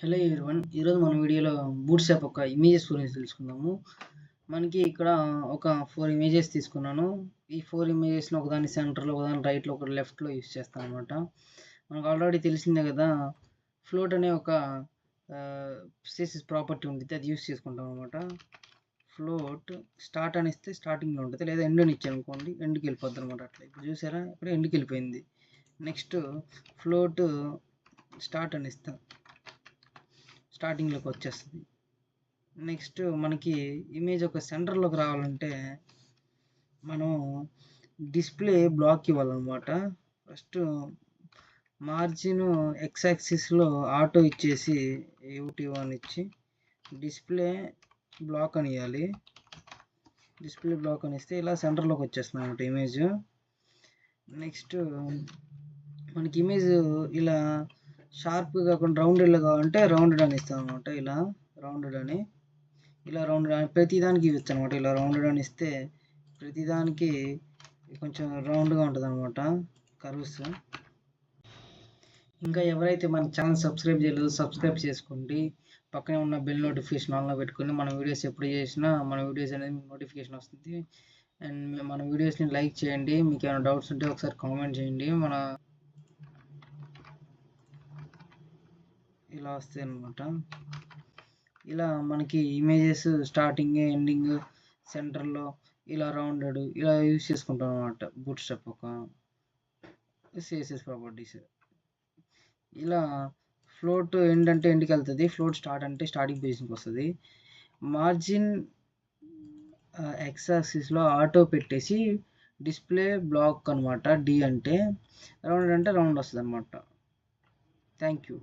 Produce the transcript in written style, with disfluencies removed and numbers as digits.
Hello everyone. ఈరోజు మన వీడియోలో బూట్స్ట్రాప్ ఒక ఇమేజెస్ గురించి తెలుసుకుందాము. మనకి ఇక్కడ ఒక 4 ఇమేజెస్ తీసుకున్నాను. ఈ 4 ఇమేజెస్ని ఒకదాని సెంటర్లో, ఒకదాని రైట్లో, ఒకటి లెఫ్ట్లో యూస్ చేస్తాను అనమాట. మనకు ఆల్రెడీ తెలిసిందే కదా, ఫ్లోట్ అనే ఒక స్టేసిస్ ప్రాపర్టీ ఉంటుంది, అది యూస్ చేసుకుంటాం అనమాట. ఫ్లోట్ స్టార్ట్ అని ఇస్తే స్టార్టింగ్లో ఉంటుంది, లేదా ఎండ్ అని ఇచ్చాను అనుకోండి ఎండ్కి వెళ్ళిపోద్ది అనమాట. అట్లా ఇప్పుడు చూసారా, ఇప్పుడు ఎండ్కి వెళ్ళిపోయింది. నెక్స్ట్ ఫ్లోట్ స్టార్ట్ అని ఇస్తాం, స్టార్టింగ్లోకి వచ్చేస్తుంది. నెక్స్ట్ మనకి ఇమేజ్ ఒక సెంటర్లోకి రావాలంటే మనం డిస్ప్లే బ్లాక్ ఇవ్వాలన్నమాట. ఫస్ట్ మార్జిన్ ఎక్స్ యాక్సిస్లో ఆటో ఇచ్చేసి UT1 ఇచ్చి డిస్ప్లే బ్లాక్ అని ఇవ్వాలి. డిస్ప్లే బ్లాక్ అని ఇస్తే ఇలా సెంటర్లోకి వచ్చేస్తుంది అన్నమాట ఇమేజ్. నెక్స్ట్ మనకి ఇమేజ్ ఇలా షార్ప్గా కాకుండా రౌండెడ్లో కావాలంటే రౌండెడ్ అని ఇస్తాం అనమాట. ఇలా రౌండెడ్ అని, ఇలా రౌండెడ్ అని ప్రతిదానికి ఇవ్వచ్చు అనమాట. ఇలా రౌండెడ్ అని ఇస్తే ప్రతిదానికి కొంచెం రౌండ్గా ఉంటుంది అనమాట కర్వ్స్. ఇంకా ఎవరైతే మన ఛానల్ సబ్స్క్రైబ్ చేయలేదో సబ్స్క్రైబ్ చేసుకోండి. పక్కనే ఉన్న బెల్ నోటిఫికేషన్ ఆన్లో పెట్టుకొని మన వీడియోస్ ఎప్పుడు చేసినా మన వీడియోస్ అనేది నోటిఫికేషన్ వస్తుంది. అండ్ మన వీడియోస్ని లైక్ చేయండి. మీకు ఏమైనా డౌట్స్ ఉంటే ఒకసారి కామెంట్ చేయండి. ఇలా వస్తాయి అన్నమాట. ఇలా మనకి ఇమేజెస్ స్టార్టింగ్, ఎండింగ్, సెంటర్లో ఇలా రౌండెడ్ ఇలా యూజ్ చేసుకుంటాం అనమాట. బూట్స్ట్రాప్ ఒక సిఎస్ఎస్ ప్రాపర్టీస్. ఇలా ఫ్లోట్ ఎండ్ అంటే ఎండ్కి వెళ్తుంది, ఫ్లోట్ స్టార్ట్ అంటే స్టార్టింగ్ పొజిషన్కి వస్తుంది. మార్జిన్ ఎక్స్ యాక్సిస్లో ఆటో పెట్టేసి డిస్ప్లే బ్లాక్ అనమాట. డి అంటే రౌండ్ అంటే రౌండ్ వస్తుంది అనమాట. Thank you.